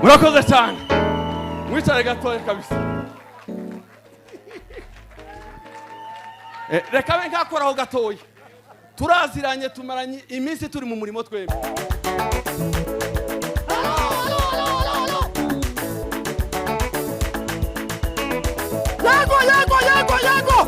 murakoze cyane mwicare gatoya kabisa reka be nkakoraho gatoya turaziranye tumaranye iminsi turi mu murimo twembi yego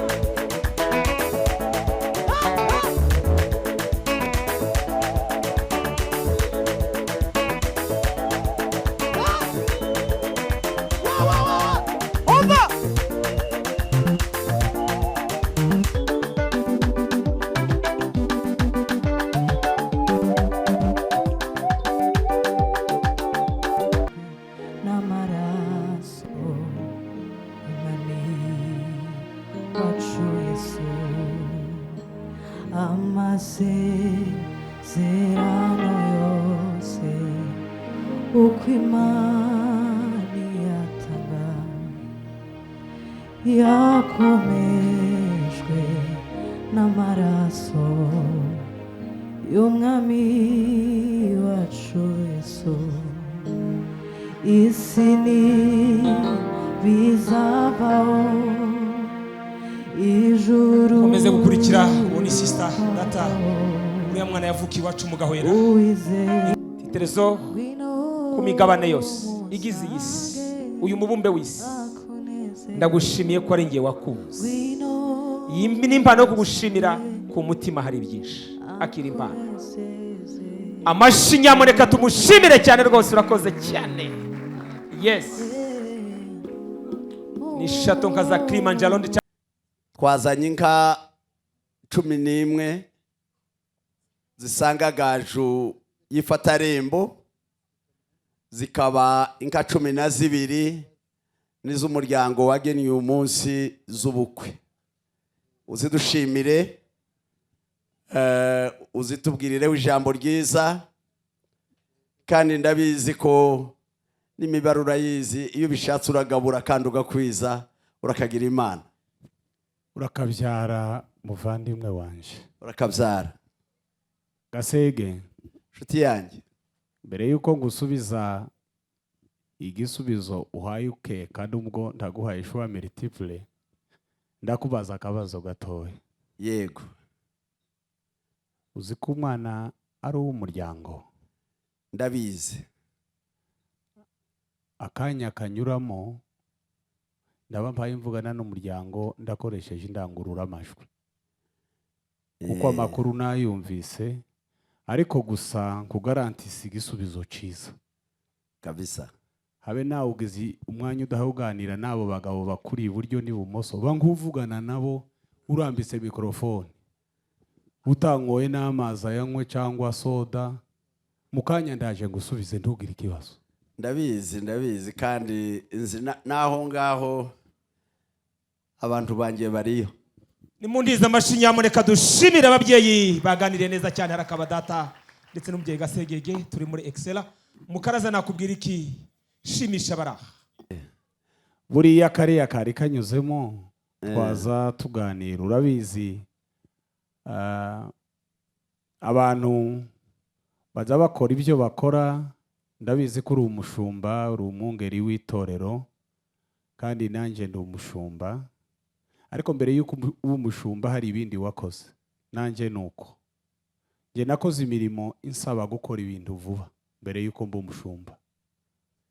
amasezerano yose uko Imana yatanga yakomejwe n'amaraso y'umwami wacu Yesu. Isi ntibizavaho ijuru komeze gukurikira uwo sister data uriya mwana yavukiye iwacu mu Gahwera titerezo ku migabane yose igize iyi si uyu mubumbe w'isi. Ndagushimiye ko ari ngiye wakuze iyi n'impano yo kugushimira ku mutima hari byinshi akira impano amashyi nyamuneka tumushimire cyane rwose urakoze cyane. Yes ni shato nka za Kilimanjaro twazanye inka 11 zisanga gaju yifatarembo zikaba inka 12 n'iz'umuryango wagennye uyu munsi z'ubukwe. Uzidushimire uzitubwirireho ijambo ryiza kandi ndabizi ko n'imibare urayizi iyo bishatse uragabura kandi ugakwiza urakagira Imana. Urakabyara muvandimwe wanje urakabyara Gasege nshuti yanjye. mbere yuko ngusubiza igisubizo uhaye uke kandi ubwo ndaguhaye ishwa multiple ndakubaza akabazo gatoya. Yego uzi ko umwana ari uw'umuryango? Ndabizi. Akanya kanyuramo ndaba mpaye mvugana n'umuryango ndakoresheje indangurura amajwi kuko amakuru nayumvise ariko gusa kugarantisa igisubizo ciza kabisa. Habe nawe ugezi umwanya udahuganira nabo bagabo bakuri iburyo n'ibumoso banguvugana nabo urambitse mikrofone utangoye n'amazi ayanywe cyangwa soda mukanya ndaje ngusubize ntugira ikibazo. Ndabizi kandi naho ngaho abantu bangiye bariyo. Nimundiza amashyi nyamuneka dushimire ababyeyi baganiriye neza cyane harakaba data ndetse n'umubyeyi Gasegege turi muri Excella. Mukaraza nakubwira iki shimisha baraha buriya kariya kari kanyuzemo twaza tuganira. Urabizi abantu baza bakora ibyo bakora. Ndabizi ko uri umushumba uri umwungeri w'itorero kandi nanjye ndi umushumba ariko mbere yuko uba umushumba hari ibindi wakoze nanjye nuko nge nakoze imirimo insaba gukora ibintu vuba mbere yuko mba umushumba.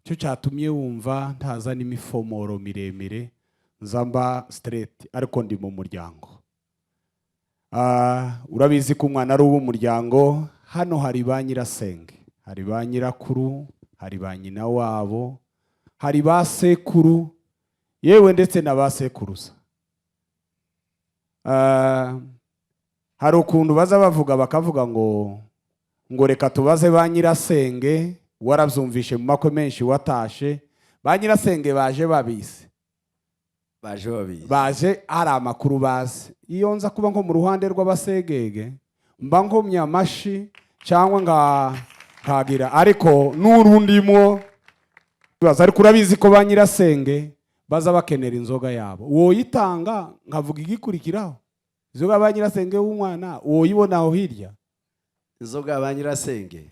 Cyo cyatumye wumva ntaza n'imifomoro miremire nzamba straight ariko ndi mu muryango. Urabizi ko umwana ari uw'umuryango. Hano hari ba nyirasenge, hari ba nyirakuru, hari ba nyina wabo, hari ba sekuru, yewe ndetse na ba sekuruza. Hari ukuntu baza bavuga bakavuga ngo reka tubaze ba nyirasenge. Warabyumvishe mu makwe menshi watashe. Ba nyirasenge baje babise, baje hari amakuru bazi. Iyo nza kuba nko mu ruhande rw'abasegege mba nkomye amashi cyangwa nkagira ariko n'urundimo baza. Ariko urabizi ko ba nyirasenge baza bakenera inzoga yabo, woyitanga nkavuga igikurikiraho. Inzoga ba nyirasenge w'umwana woyibona aho hirya. Inzoga ba nyirasenge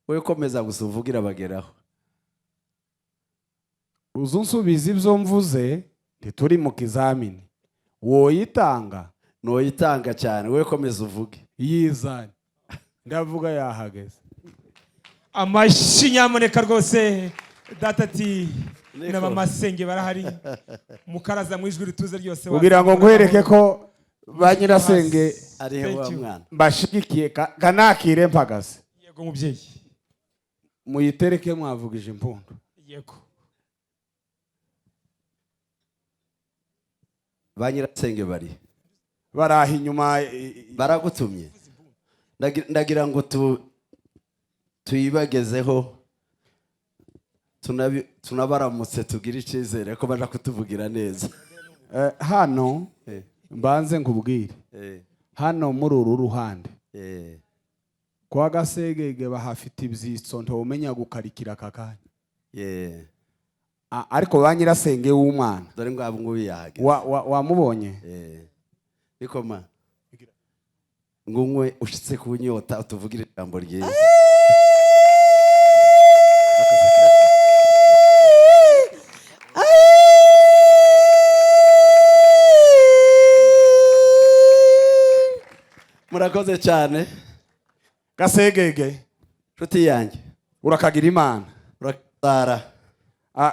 we komeza gusuvugira bageraho. uzunsubiza ibyo mvuze ntituri mu kizamini woyitanga noyitanga cyane we komeza uvuge yizane ndavuga yahageze amashyi nyamuneka rwose data ati n'abamasenge barahari mukaraza mu ijwi rituze ryose kugira ngo nkwereke ko ba nyirasenge ariho wa mwana bashigikiye kanakire mpagaze. Yego mubyeyi, muyitereke mwavugije impundu. Yego. Ba nyirasenge baraha inyuma baragutumye. Ndagira ngo tuyibagezeho tunabaramutse tugira icyizere ko baje kutuvugira neza. Hano mbanze nkubwire hano muri uru ruhande kwa Gasegege bahafite ibyitso ntumenya gukarikira akakanya ariko ba nyirasenge w'umwana dore ngabo ngubi yahage wamubonye ikoma ngumwe ushitse kunyota utuvugire ijambo ryiza. Murakoze cyane Gasegege nshuti yanjye, urakagira Imana, urakara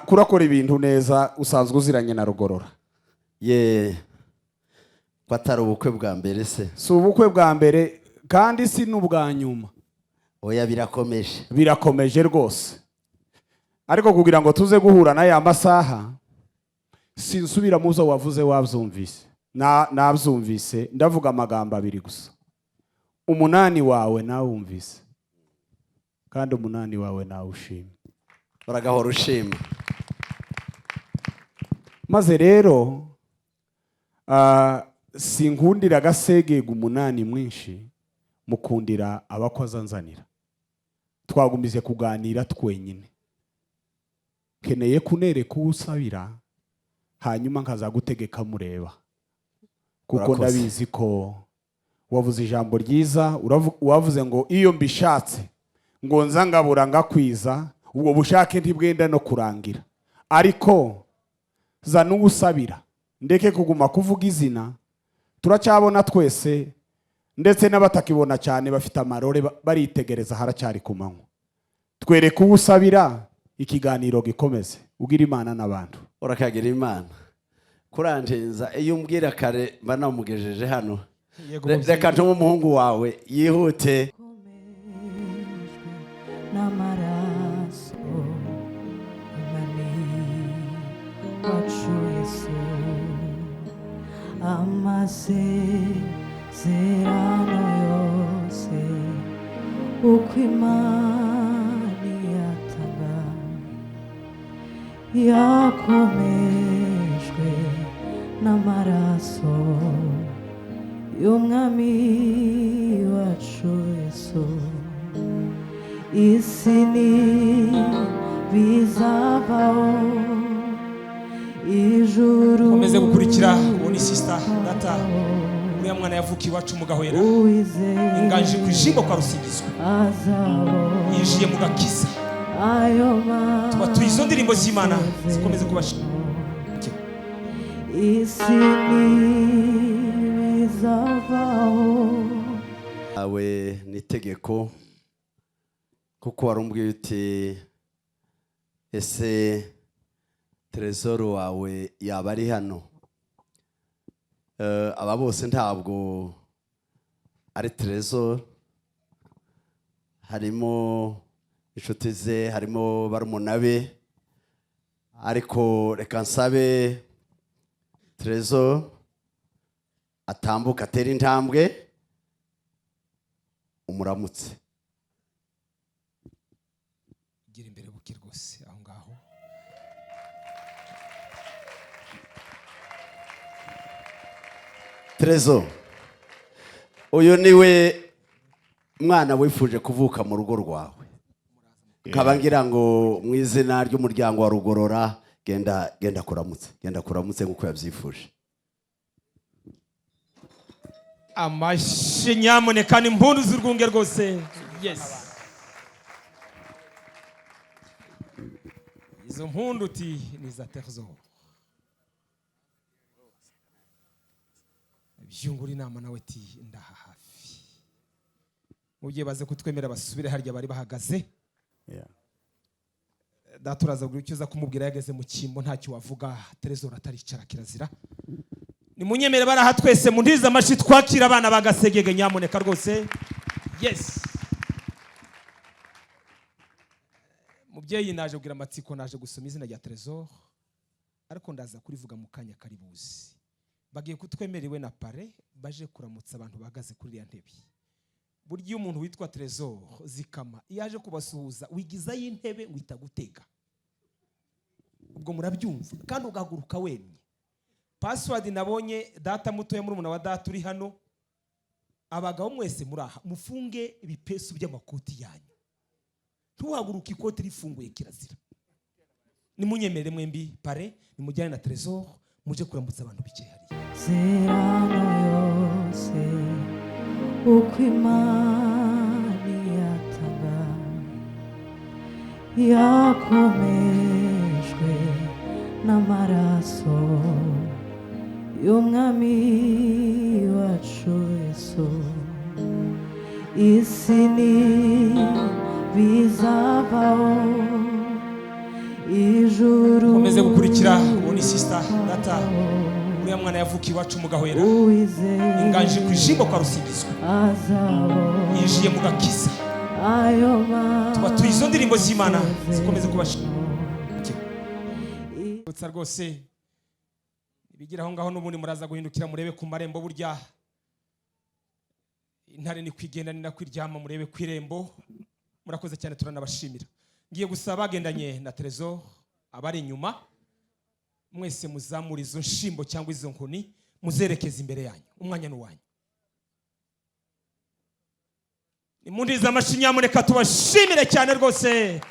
kurakora ibintu neza, usanzwe uziranye na Rugorora. Kwatari ubukwe bwa mbere se? Si ubukwe bwa mbere kandi si n'ubwa nyuma. Oya birakomeje. Birakomeje rwose. Ariko kugira ngo tuze guhura na ya masaha sinsubira muzo wavuze wabyumvise. Nabyumvise ndavuga amagambo abiri gusa. Umunani wawe nawumvise. Kandi umunani wawe nawushima. Uragahora ushima. Maze rero sinkundira Gasegege umunani mwinshi, mukundira abakoza nzanira. Twagumize kuganira twenyine. Keneye kunereka usabira hanyuma nkaza gutegeka mureba. Kuko ndabizi ko wavuze ijambo ryiza, wavuze ngo iyo mbishatse ngo nzangabura ngakwiza, ubwo bushake ntibwenda no kurangira. Ariko za n'ubusabira ndeke kuguma kuvuga izina, turacyabona twese ndetse n'abatakibona cyane bafite amarore baritegereza haracyari ku manywa. Twereke ubusabira ikiganiro gikomeze, ugira Imana n'abantu. Urakagira Imana. Kuranjenza iyo umbwira kare banamugejeje hano. Reka nje umuhungu wawe yihute. N'amaraso wacu Yesu, amasezerano yose uko Imana yatanga yakomejwe n'amaraso y'umwami wacu Yesu. Isi bizavaho ijuru. Komeze gukurikira uwo sister data uriya mwana yavukiye iwacu mu Gahwera, inganje ku ijimbo kwa Rusingizwa, yinjiye mu gakiza. Tuba tuyizo ndirimbo z'Imana zikomeze kubashira. Isi bizavaho awe nitegeko kuko warumbwiye uti ese Trezoro wawe yaba ari hano. Aba bose ntabwo ari Trezoro, harimo inshuti ze, harimo barumuna be, ariko reka nsabe Trezoro atambuka atera intambwe umuramutse. Gira imbere buki rwose aho ngaho. Trezoro, uyu niwe mwana wifuje kuvuka mu rugo rwawe. Nkaba ngira ngo mu izina ry'umuryango wa Rugorora genda kuramutse nk'uko yabyifuje. Amashyi nyamuneka n'impundu z'urwunge rwose. Yes. izo mpundu uti ni za Trésor. Byungura inama nawe ati ndaha hafi. Ugiye baze kutwemera basubire harya bari bahagaze. Yeah. Daturaza buri cyo za kumubwira yageze mu kimbo ntacyo wavuga Trésor ataricara kirazira. Ni munyemere baraha twese mu ndiza amashi twakira abana bagasegege nyamuneka rwose. Yes. Mubyeyi naje kugira amatsiko naje gusoma izina rya Trésor ariko ndaza kurivuga mu kanya karibuzi. Bagiye kutwemerewe na pare baje kuramutsa abantu bagaze kuri ya ntebe. Buryo umuntu witwa Trésor zikama yaje kubasuhuza wigiza y'intebe wita gutega. Ubwo murabyumva kandi ugahaguruka wemye. Password nabonye data muto ya murumuna wa data uri hano. Abagabo mwese muraha mufunge ibipesu by'amakoti yanyu. Tuhaguruka ikoti rifunguye kirazira. Nimunyemere mwembi pare nimujyane na Trésor muje kuramutsa abantu bike hari. Zerano yose uko imani yataga yakomejwe n'amaraso y'umwami wacu Yesu isi bizavaho ijuru Komeze gukurikira uwo ni sister data uriya mwana yavukiye iwacu mu Gahwera inganje ku ijimbo kwa Rusingizwa yinjiye mu gakiza tuba turi izo ndirimbo z'Imana zikomeze kubashimira rwose bigira aho ngaho n'ubundi muraza guhindukira murebe ku marembo burya intare ni kwigenda ni nakwiryama murebe ku irembo murakoze cyane turanabashimira ngiye gusaba bagendanye na Trésor abari inyuma mwese muzamura izo nshimbo cyangwa izo nkoni muzerekeza imbere yanyu umwanya n'uwanyu nimundiza amashinyamureka tubashimire cyane rwose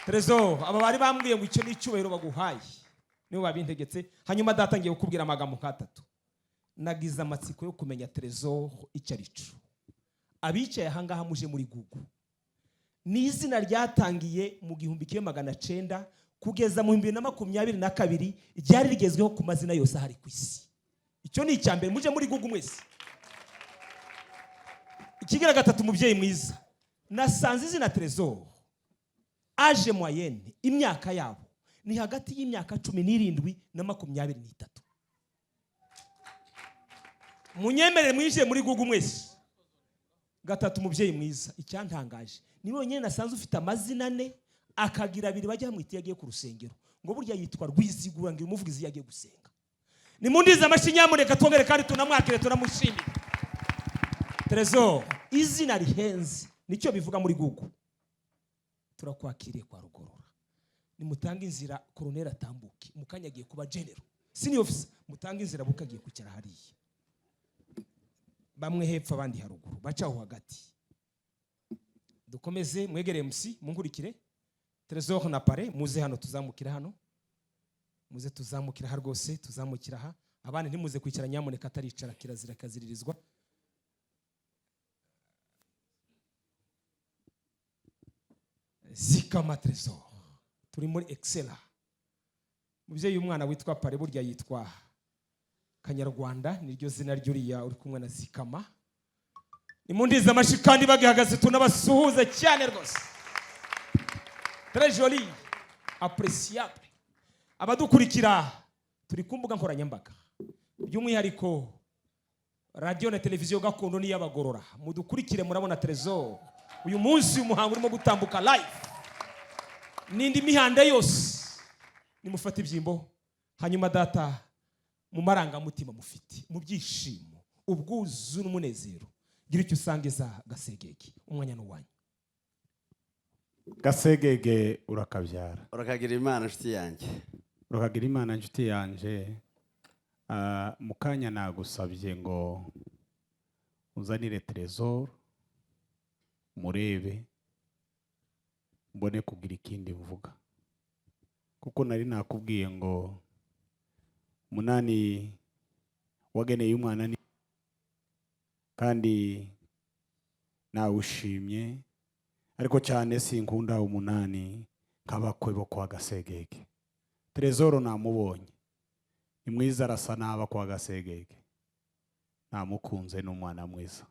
Trésor aba bari bambwiye ngo icyo ni icyubahiro baguhaye nibo babintegetse hanyuma data ngiye kukubwira amagambo nk'atatu nagize amatsiko yo kumenya Trésor icyo arico abicaye aha ngaha muje muri Google ni izina ryatangiye mu 1900 kugeza mu 2022 ryari rigezweho ku mazina yose ahari ku isi. Icyo ni icyambere muje muri Google mwese. Ikigira gatatu mubyeyi mwiza nasanze izina Trésor age moyenne imyaka yabo ni hagati y'imyaka 17 na 23. Munyemerere mwije muri Google mwese. Gatatu mubyeyi mwiza icyantangaje ni wonyene nasanze ufite amazina ane akagira abiri bajya hamwe yagiye ku rusengero ngo burya yitwa Rwizigura ngira umuvugizi yagiye gusenga nimundiza amashinyamureka twongere kandi tunamwakire tunamushimira Trésor izina rihenze nicyo bivuga muri Google turakwakiriye kwa Rugorora nimutanga inzira Colonel atambuke mukanya agiye kuba general senior officer mutanga inzira bukagiye kucyara hariya bamwe hepfo abandi haruguru bacaho hagati dukomeze mwegere MC munkurikire Trésor na pare muze hano tuzamukira hano muze tuzamukira ha rwose tuzamukira ha abandi ntimuze kwicara nyamuneka ataricara kirazira kaziririzwa zikama Trésor turi muri Excella mubyeyi umwana witwa pare burya yitwa Kanyarwanda niryo zina ry'uriya uri kumwe na zikama nimundiza amashikandi bagihagaze tunabasuhuza cyane rwose très joli appréciable abadukurikira turi kumbuga nkoranyambaga by'umwihariko radio na televiziyo gakondo ni y'abagorora mudukurikire murabona Trésor uyu munsi umuhango urimo gutambuka live nindi mihanda yose nimufata ibyimbo hanyuma data mu maranga mutima mufite mu byishimo ubwuzu n'umunezero gira icyo usangiza Gasegege umwanya n'uwanyu Gasegege urakabyara urakagira Imana nshuti yanjye urakagira Imana nshuti yanjye mukanya nagusabye ngo uzanire Trésor murebe mbone kugira ikindi mvuga kuko nari nakubwiye ngo munani wageneye umwana ni kandi nawushimye ariko cyane sinkunda umunani nk'abakwe bo kwa Gasegege. Trezoro namubonye, ni mwiza, arasa n'aba kwa Gasegege, namukunze, n'umwana mwiza.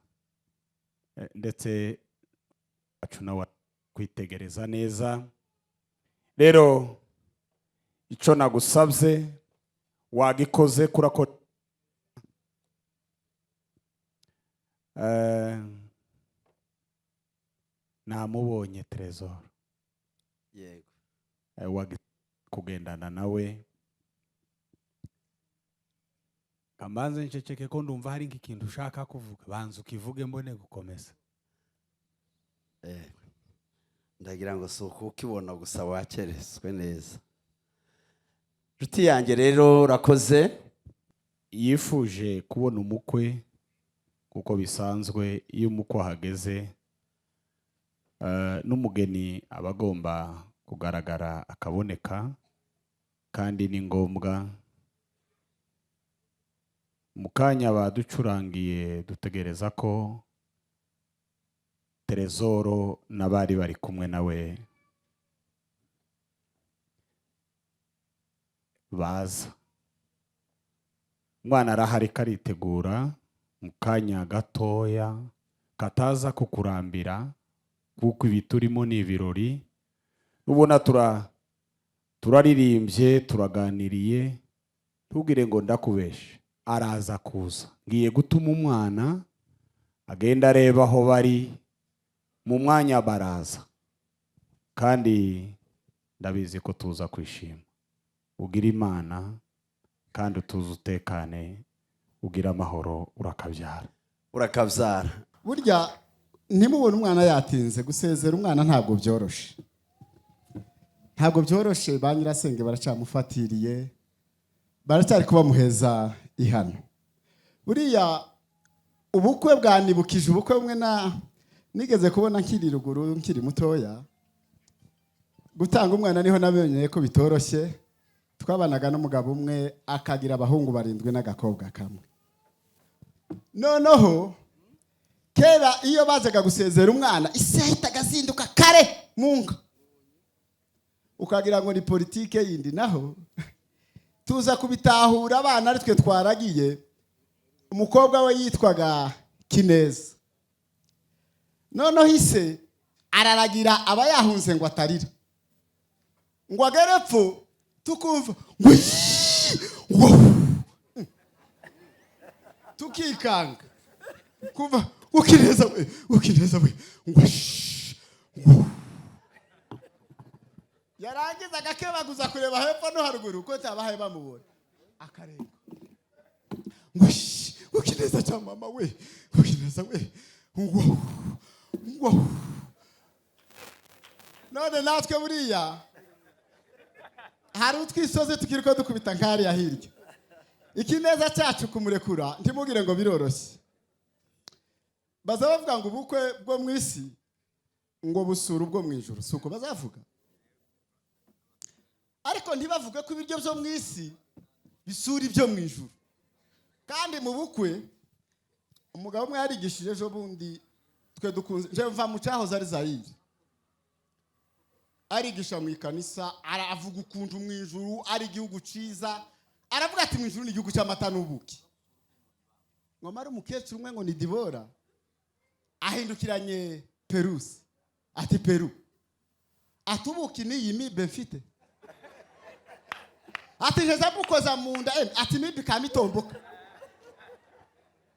Ndetse acu nawe kwitegereza neza. Rero icyo nagusabye wagikoze, kurakora. Namubonye Trezor, yego, kugendana nawe. Kambanze nceceke ko ndumva hari nk'ikintu ushaka kuvuga. Banza ukivuge mbone gukomeza. Ndagira ngo suko ukibona gusa wakereswe neza. Nshuti yanjye rero urakoze. Yifuje kubona umukwe kuko bisanzwe iyo umukwe ahageze n'umugeni aba agomba kugaragara akaboneka, kandi ni ngombwa. Mu kanya baducurangiye dutegereza ko Trezoro n'abari bari kumwe nawe baza. Umwana arahari karitegura, mu kanya gatoya kataza kukurambira, kuko ibi turimo ni ibirori. Ubona turaririmbye, turaganiriye, ntugire ngo ndakubeshe. Araza kuza, ngiye gutuma umwana agenda areba aho bari, mu mwanya baraza, kandi ndabizi ko tuza kwishima. Ugira Imana kandi utuze utekane, ugira amahoro, urakabyara. Burya ntimubone umwana yatinze. Gusezera umwana ntabwo byoroshe, ntabwo byoroshe. Ba nyirasenge baracamufatiriye, baracyari kubamuheza ihano. Buriya ubukwe bwanibukije ubukwe bumwe nigeze kubona nkiri ruguru, nkiri mutoya. Gutanga umwana niho namenye ko bitoroshye. Twabanaga n'umugabo umwe akagira abahungu 7 n'agakobwa kamwe. Noneho kera iyo bazaga gusezera umwana, ise ahitaga azinduka kare munga, ukagira ngo ni politike yindi. Naho tuza kubitahura, abana ari twe twaragiye. Umukobwa we yitwaga Kineza. Noneho ise araragira aba yahunze ngo atarira, ngo agerepfo tukumva ngo tukikanga kumva Ukineza we ngo yarangiza agakebaguza kureba hepfo no haruguru ko tabahaye bamubona akareba ngo Ukineza cya mama we, Ukineza we ngo none natwe buriya hari utwisoze tukiriko dukubita nkari ya hirya. Ikineza cyacu kumurekura ntimugire ngo biroroshye. Baza bavuga ngo ubukwe bwo mu isi ngo busura ubwo mu ijuru, suko bazavuga. Ariko ntibavuge ko ibiryo byo mu isi bisura ibyo mu ijuru. Kandi mu bukwe umugabo umwe yarigishije ejo bundi, twe dukunze, je mva mu cyahoze ari Zaire, arigisha mu ikanisa, aravuga ukuntu mu ijuru ari igihugu ciza. Aravuga ati mu ijuru ni igihugu cy'amata n'ubuki. Ngo mara umukecuru umwe ngo ni Dibora ahindukiranye Perusi, ati Peru, atubuki ni yimi benfite, ati jeza bukoza mu nda, ati mibi kamitomboka.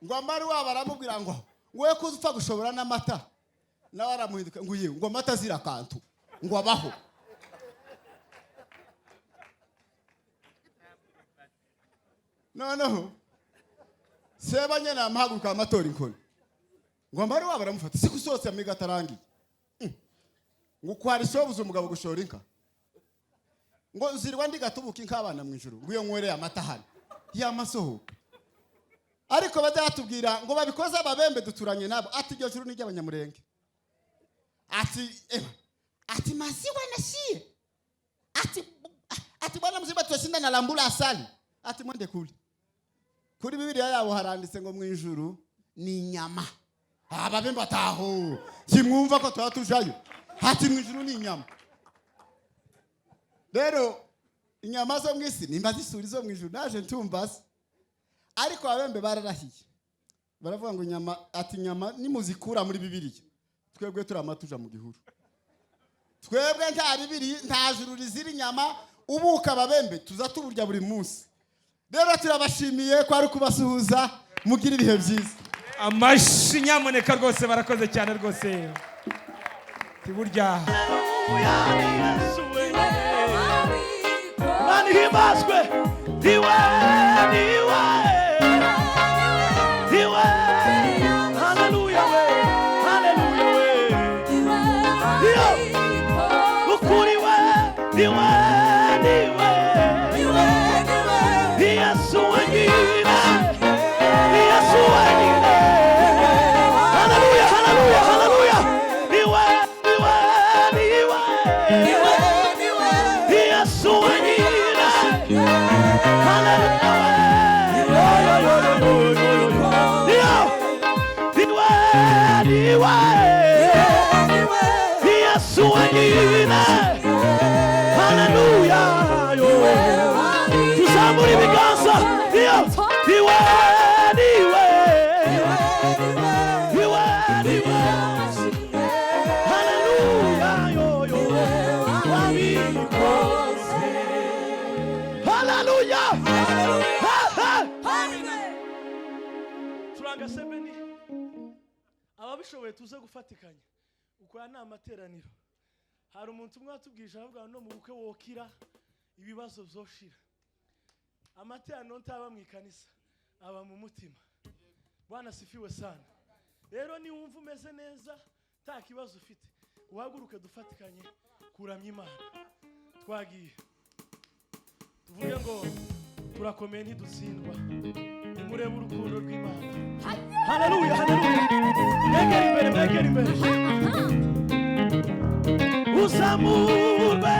Ngo amari waba aramubwira ngo we kuzupfa gushobora n'amata, nawe aramuhinduka ngo yewe ngo amata zirakantu ngo abaho. Noneho seba nyene amahaguruka amatora inkoni, ngo amari waba aramufata sikusose amiga tarangi, ngo kwari shobuza umugabo gushora inka, ngo zirwa ndigatubuka inka abana mu ijuru, ngo iyo nywere amata hano y'amasoho. Ariko bazatubwira ngo babikoze ababembe duturanye nabo, ati iryo juru ni ry'abanyamurenge, ati maziwa nashie, ati bwana mziba twashinda na lambula asali, ati mwende kuri Bibiliya yabo haranditse ngo mu ijuru ni inyama. Ababembe ataho simwumva ko twatujayo, ati mu ijuru ni inyama. rero inyama zo mu isi nimba zisura izo mu ijuru naje ntumbaza ariko abembe bararahiye baravuga ngo inyama nimuzikura muri Bibiliya twebwe turamatuja mu gihuru twebwe nta Bibiliya nta juru rizira inyama ubuka ababembe tuza tuburya buri munsi rero turabashimiye ko ari kubasuhuza mugira ibihe byiza amashi nyamuneka rwose barakoze cyane rwose tiburya mani himbazwe iwe haleluya we haleluya we ukuri we iwe Yesu wengine Yesu wengine haleluya haleluya haleluya iwe Yesu wengine haleluya Yesu wengine haleluya tuzamura ibiganza iwe haleluya wabikoze haleluya turanga sebeni ababishoboye tuze gufatikanya ukora ni amateraniro hari umuntu umwe watubwije avuga no mu bukwe wokira ibibazo byoshira amateraniro ntaba mu ikanisa aba mu mutima Bwana sifiwe sana rero ni wumva umeze neza nta kibazo ufite uhaguruke dufatikanye kuramya Imana twagiye tuvuge ngo turakomeye ntidutsindwa nimurebe urukundo rw'Imana haleluya haleluya mwegera imbere uzamurwe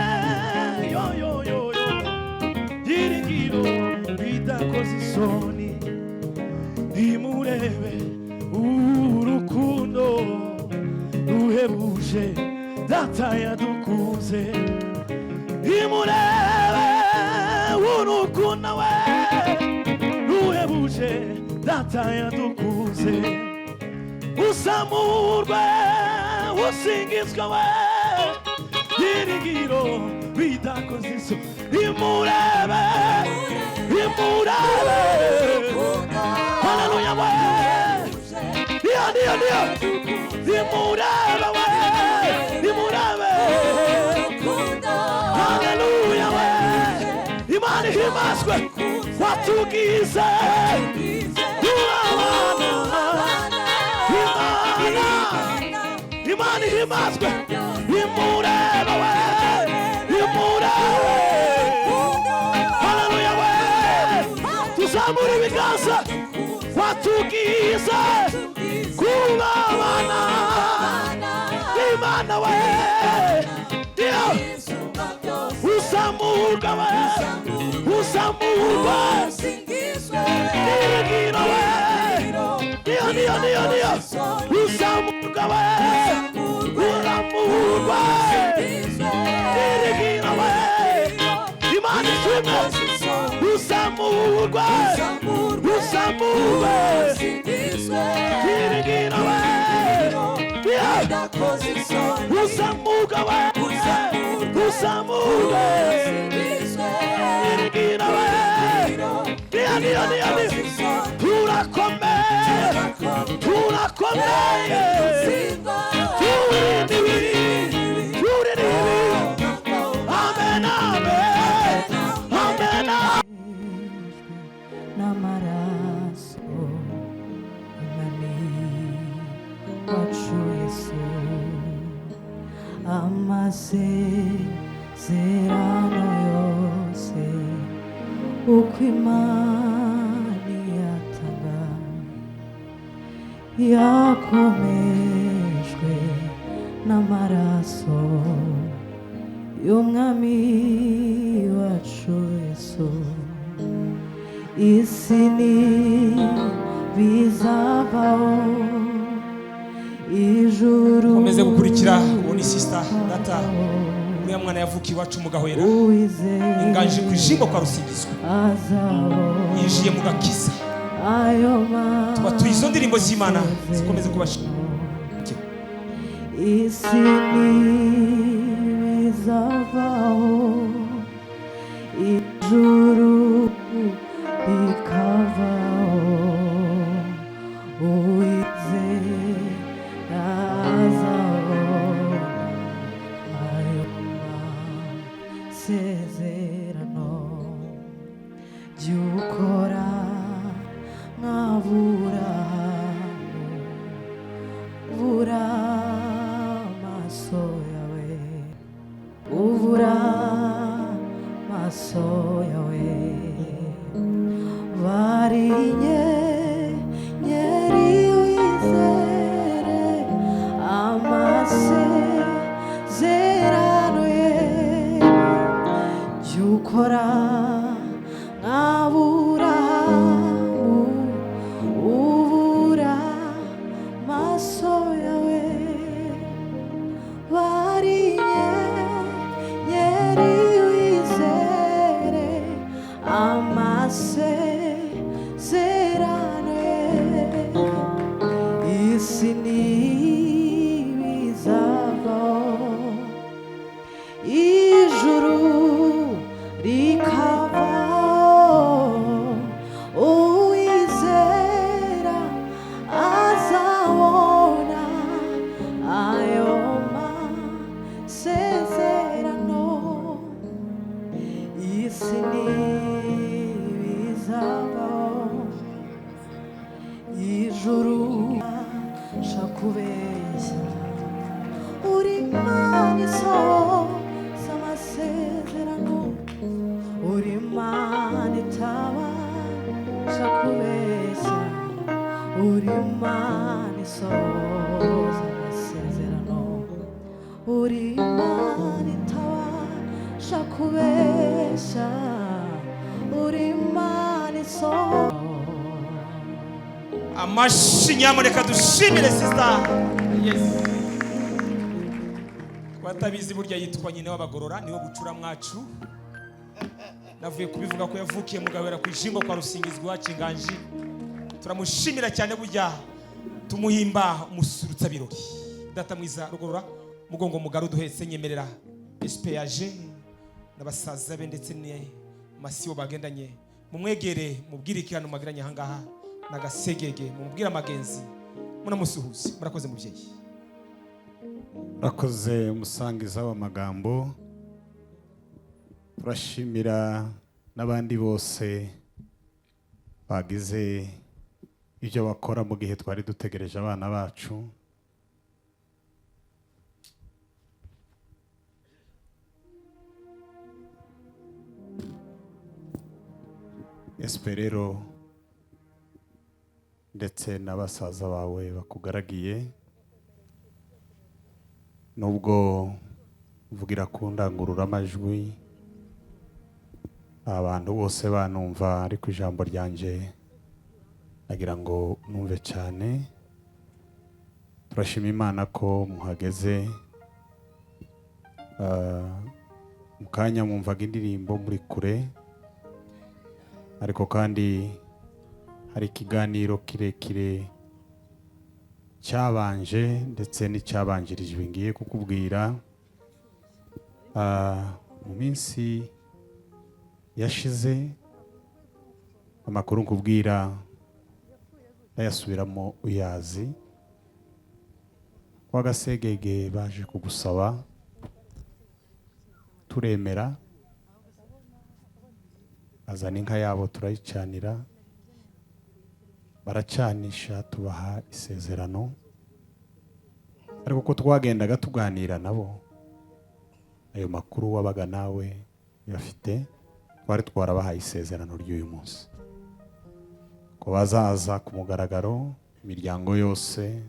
yo giringiro bidakoze isoni nimurebe urukundo ruhebuje data yadukunze nimurebe urukundo we ruhebuje data yadukunze uzamurwe usingizwe we giringiro bidakoze isoni nimurebe haleluya we ndio nimurebe haleluya we Imana himbazwe watugize Imana himbazwe nimurebe we haleluya we tuzamura ibiganza watugize kubabana Imana we uzamurwa we uzamurwa dirigiro we ndio uzamurwa we uzamurwa dirigiro we Imana ishimwe uzamurwa dirigiro we uzamurwa we dirigiro we ndio turakomeye amen n'amaraso umwami wacu Yesu amasezerano yose uko Imana yatanga yakomejwe n'amaraso y'umwami wacu Yesu isi bizavaho ijuru komeze gukurikira uwo ni sister data uriya mwana yavukiye iwacu mu Gahwera uwizeye inganje ku ijimbo kwa Rusingizwa azabona yinjiye mu gakiza ayo tubatuye izo ndirimbo z'Imana zikomeze kubashima isi ntibizavaho ijuru rikavaho uwizeye azabona ayo masezerano jyukora nk'Aburahamu vura amaso yawe uvura amaso yawe varinyenyeri wizere amasezerano ye jyukora nk'Aburahamu uvura amaso yawe varinyenyeri wizere amasezerano ye isi ntibizavaho ijuru rikavaho uwizera azabona ayo masezerano isi ntibizavaho ijuru shakubeshya uri Imana isohoza amasezerano uri Imana itabasha kubeshya uri Imana isohoza amasezerano uri Imana itabasha kubeshya uri Imana isohoza amashi nyamuneka dushimire sister yes batabizi burya yitwa nyine w'abagorora niwo bucura mwacu navuye kubivuga ko yavukiye mu Gahwera ku ijimbo kwa Rusingizwa iwacu inganje turamushimira cyane burya tumuhimba umusurutsa birori data mwiza rugorora mugongo mugaro duhetse nyemerera SPAG n'abasaza be ndetse ne masibo bagendanye mumwegere mubwire ikihano magiranye ahangaha nagasegege mumubwira amagenzi munamusuhuze murakoze mubyeyi Rakoze umusangiza w'amagambo turashimira n'abandi bose bagize ibyo bakora mu gihe twari dutegereje abana bacu Esperero ndetse n'abasaza bawe bakugaragiye nubwo mvugira ku ndangururamajwi abantu bose banumva ariko ijambo ryanje nagira ngo numve cyane turashima Imana ko muhageze mu kanya mwumvaga indirimbo muri kure ariko kandi hari ikiganiro kirekire cyabanje ndetse n'icyabanjirijwe ngiye kukubwira mu minsi yashize amakuru nkubwira ndayasubiramo uyazi kwa Gasegege baje kugusaba turemera azana inka yabo turayicanira baracanisha tubaha isezerano ariko ko twagendaga tuganira nabo ayo makuru wabaga nawe yafite twari twarabahaye isezerano ry'uyu munsi ko bazaza ku mugaragaro imiryango yose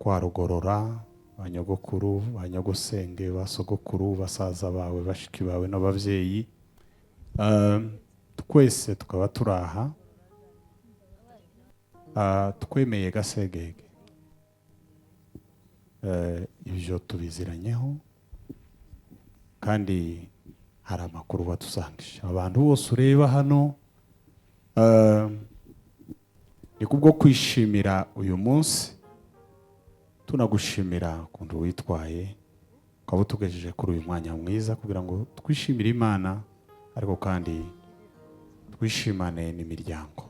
kwa Rugorora banyogokuru banyogosenge basogokuru basaza bawe bashiki bawe n'abavyeyi twese tukaba turaha twemeye Gasegege ibyo tubiziranyeho kandi hari amakuru badusangije. Abantu bose ureba hano ni kubwo kwishimira uyu munsi, tunagushimira ukuntu witwaye ukaba utugejeje kuri uyu mwanya mwiza kugira ngo twishimire Imana, ariko kandi twishimane n'imiryango.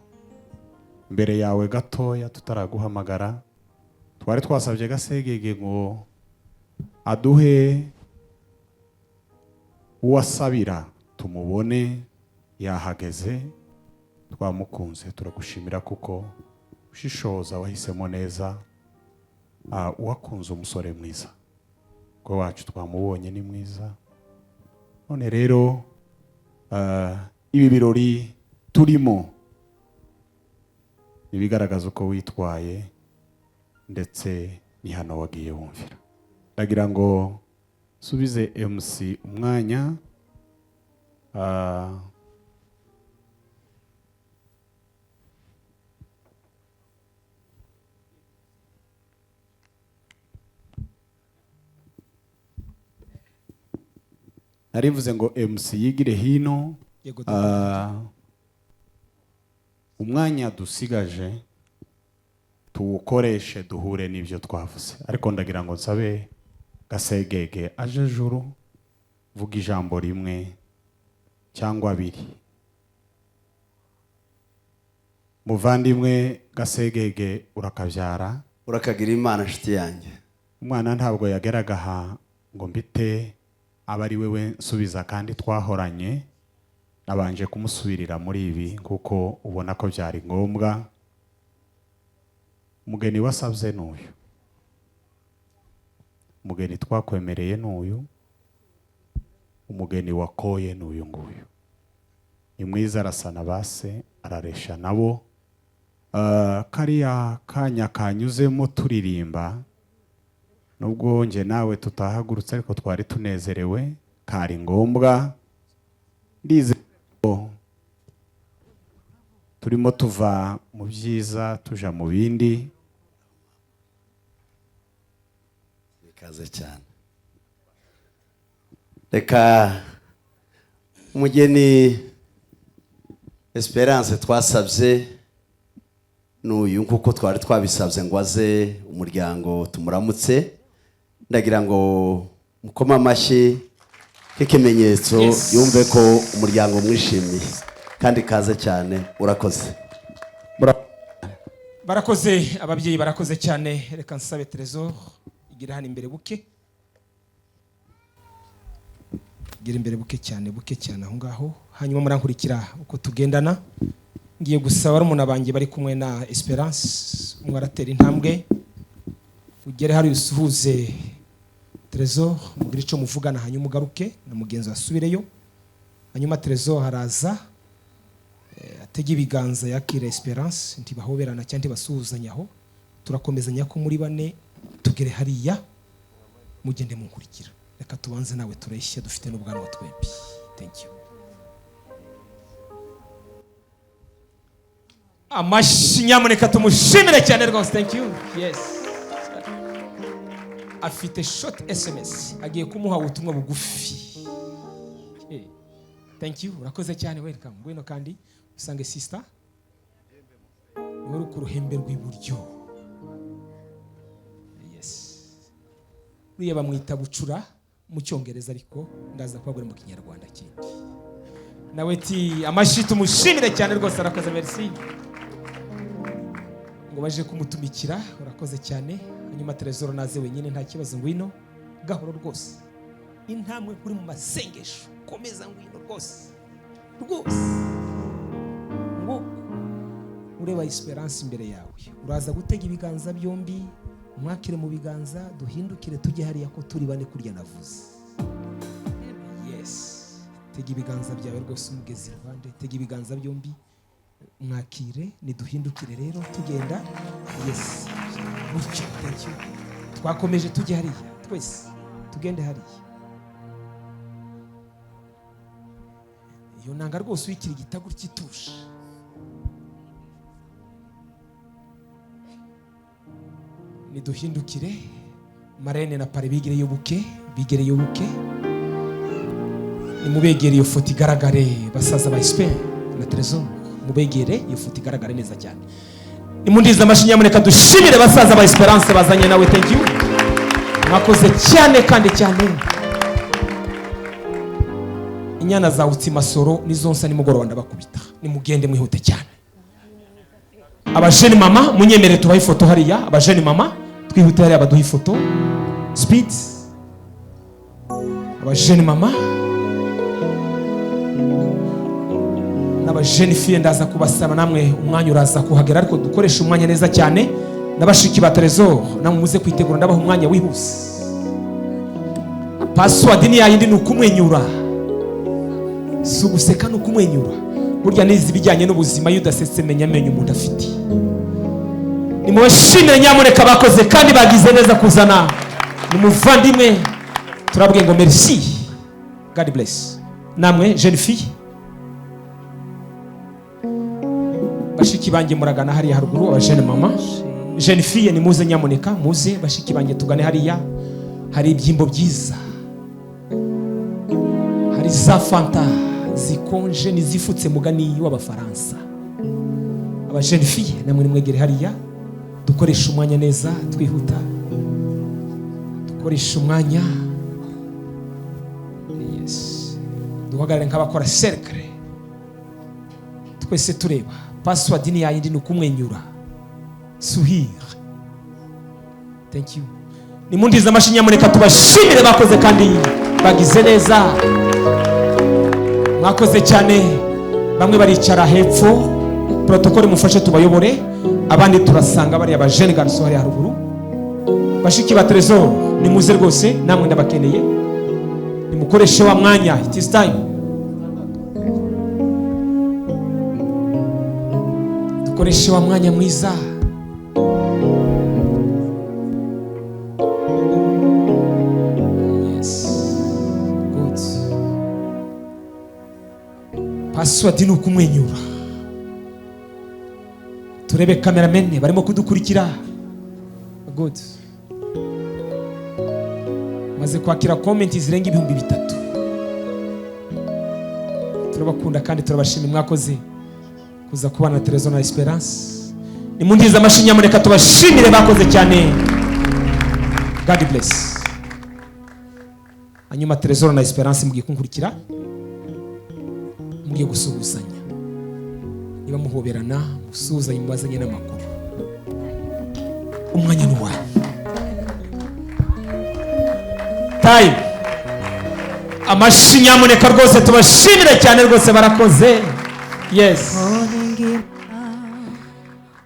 Mbere yawe gatoya tutaraguhamagara twari twasabye Gasegege ngo aduhe uwasabira tumubone yahageze, twamukunze. Turagushimira kuko ushishoza wahisemo neza, uwakunze umusore mwiza ko wacu twamubonye ni mwiza. None rero ibi birori turimo nibigaragaza uko witwaye ndetse ni hano wagiye wumvira. Ndagira ngo subize MC umwanya narivuze ngo MC yigire hino. Umwanya dusigaje tuwukoreshe duhure n'ibyo twavuze, ariko ndagira ngo nsabe Gasegege aje juru vuga ijambo rimwe cyangwa abiri. Muvandimwe Gasegege urakabyara urakagira Imana nshuti yanjye. Umwana ntabwo yageraga aha ngo mbite aba ari wewe nsubiza, kandi twahoranye nabanje kumusubirira muri ibi kuko ubona ko byari ngombwa. Umugeni wasabye n'uyu, umugeni twakwemereye n'uyu, umugeni wakoye n'uyu nguyu. Ni mwiza, arasa na base, araresha nabo. Kariya kanya kanyuzemo turirimba, nubwo nje nawe tutahagurutse ariko twari tunezerewe, kari ngombwa. Ndize turimo tuva mu byiza tuja mu bindi. Bikaze cyane. Reka umugeni Esperance twasabye n'uyu nkuko twari twabisabye ngo aze umuryango tumuramutse. Ndagira ngo mukoma amashyi k'ikimenyetso yumve ko umuryango mwishimiye, kandi kaze cyane. Urakoze. Barakoze ababyeyi, barakoze cyane. Reka nsabe Trésor igira hano imbere buke, igira imbere buke cyane aho ngaho, hanyuma murankurikira uko tugendana. Ngiye gusaba barumuna banjye bari kumwe na Esperance, umwe aratera intambwe ugere hari usuhuze Trésor, mugire icyo muvugana, hanyuma ugaruke na mugenzi wasubireyo. Hanyuma Trésor haraza atege ibiganza yakira Esperance, ntibahoberana cyangwa ntibasuhuzanya aho. Turakomezanya ko muri bane tugere hariya, mugende munkurikira. Reka tubanze nawe tureshya, dufite n'ubwanwa twembi. Thank you. Amashi nyamuneka tumushimire cyane rwose. Thank you. Yes. Afite short SMS agiye kumuha ubutumwa bugufi. Thank you. Urakoze cyane, welcome. Ngwino kandi usange sister uri ku ruhembe rw'iburyo. Yes. Uriya bamwita bucura mu Cyongereza, ariko ndaza kubabwira mu Kinyarwanda kindi. Nawe ti amashi tumushimire cyane rwose. Arakoze, merci. Ngo baje kumutumikira, urakoze cyane. Hanyuma Trésor naze wenyine nta kibazo, ngwino gahoro rwose. Intambwe kuri mu masengesho, komeza ngwino rwose. Ngo ureba Esperance imbere yawe, uraza gutega ibiganza byombi, mwakire mu biganza, duhindukire tujye hariya ko turi bane kurya navuze. Yes. Tega ibiganza byawe rwose, umugezi iruhande, tega ibiganza byombi, mwakire, niduhindukire rero tugenda. Yes. Mucyo, thank you. Twakomeje tujye hariya, twese tugende hariya. Iyo nanga rwose wikira igitago cy'itusha. Niduhindukire, marene na pare bigereyo buke. nimubegere iyo foto igaragare basaza ba SP na Trezor, mubegere iyo foto igaragare neza cyane. Nimundiza amashyi nyamuneka dushimire basaza ba Esperance bazanye nawe. Thank you, mwakoze cyane kandi cyane. Inyana za Utsimasoro nizo nsa nimugoroba ndabakubita, nimugende mwihute cyane. Abajeni mama munyemere tubahe ifoto hariya, abajeni mama twihute hariya baduha ifoto speed. Abajeni mama n'abajeni fille ndaza kubasaba namwe umwanya uraza kuhagera, ariko dukoresha umwanya neza cyane. N'abashiki ba Trezor namwe muze kwitegura, ndabaha umwanya wihuse. Password ni yayindi nukumwenyura, si uguseka nukumwenyura. Burya nizi bijyanye n'ubuzima, iyo udasetse menya amenyo umuntu afite. Nimubashimire nyamuneka bakoze kandi bagize neza kuzana umuvandimwe. Turabwiye ngo merci, God bless. Namwe jeune fille bashiki banjye muragana hariya haruguru, abajene mama jeune fille nimuze nyamuneka muze, bashiki banjye tugane hariya. Hari ibyimbo byiza, hari za fanta zikonje nizifutse mugani w'abafaransa. Abajene fille namwe nimwegere hariya, dukoresha umwanya neza, twihuta dukoresha umwanya. Yes, duhagarare nk'abakora cercle twese tureba. Password ni yayindi nukumwenyura, sourire. Thank you. Nimundiza amashyi nyamuneka tubashimire bakoze kandi bagize neza, mwakoze cyane. Bamwe baricara hepfo, protocole mufashe tubayobore, abandi turasanga bari abajene garso hari haruguru. Bashiki ba Trezor nimuze rwose, namwe ndabakeneye, nimukoreshe wa mwanya. It is time. Dukoreshe wa mwanya mwiza. Yes, good. Password ni ukumwenyura. Turebe cameramen barimo kudukurikira. Good. Maze kwakira comment zirenga 3,000. Turabakunda kandi turabashimira, mwakoze kuza kubana Trezor na Esperance. Nimundiza amashyi nyamuneka tubashimire bakoze cyane. God bless. Hanyuma Trezor na Esperance mugiye kunkurikira, mugiye gusuhuzanya. Niba muhoberana musuhuzanye mubazanye n'amakuru. Umwanya ni wawe. Time. Amashyi nyamuneka rwose tubashimire cyane rwose barakoze. Yes.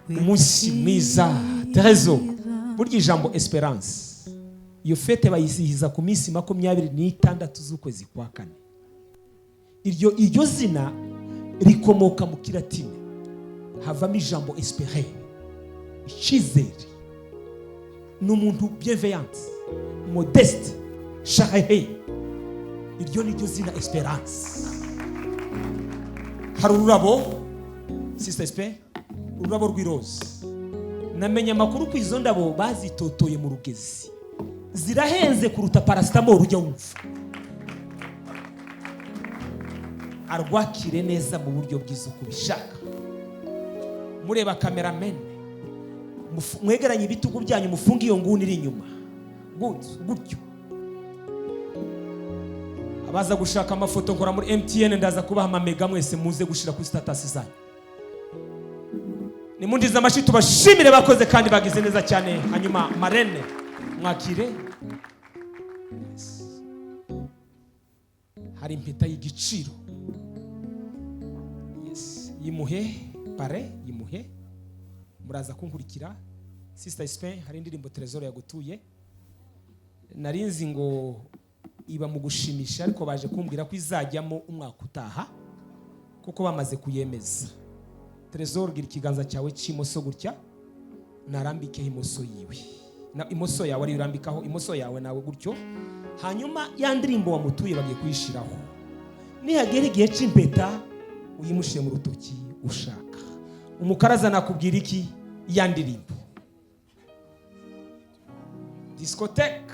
Umunsi mwiza Trezor. Burya ijambo Esperance iyo fete bayisihiza ku minsi 26 z'ukwezi kwa kane. Iryo zina rikomoka mu Kilatini, havamo ijambo espérer, icyizere. N'umuntu bienveillant, modeste, charité. Iryo ni ryo zina Esperance. Hari ururabo Sister Espe, ururabo rw'iroza. Namenye amakuru ku izo ndabo bazitotoye mu Rugezi, zirahenze kuruta paracetamol ujya wumva. Arwakire neza mu buryo bwiza kubishaka. Mureba cameraman, mwegeranye ibitugu byanyu, mufunga iyo nguni iri inyuma. Good, gutyo. Abaza gushaka amafoto nkora muri MTN ndaza kubaha amamega mwese muze gushira ku status zanyu. Nimundiza amashyi tubashimire bakoze kandi bagize neza cyane. Hanyuma marene mwakire. Yes. Hari impeta y'igiciro. Yes, yimuhe pare, yimuhe. Muraza kunkurikira. Sister Spain, hari indirimbo Trezor yagutuye. Narinzi ngo iba mu gushimisha, ariko baje kumbwira ko izajyamo umwaka utaha kuko bamaze kuyemeza. Trezor, gira ikiganza cyawe cy'imoso gutya, narambike imoso yiwe. Na imoso yawe ari urambikaho imoso yawe nawe gutyo. Hanyuma ya ndirimbo wamutuye bagiye kuyishiraho. Nihagera igihe cy'impeta uyimushire mu rutoki ushaka. Umukaraza nakubwira iki ya ndirimbo? Discothèque.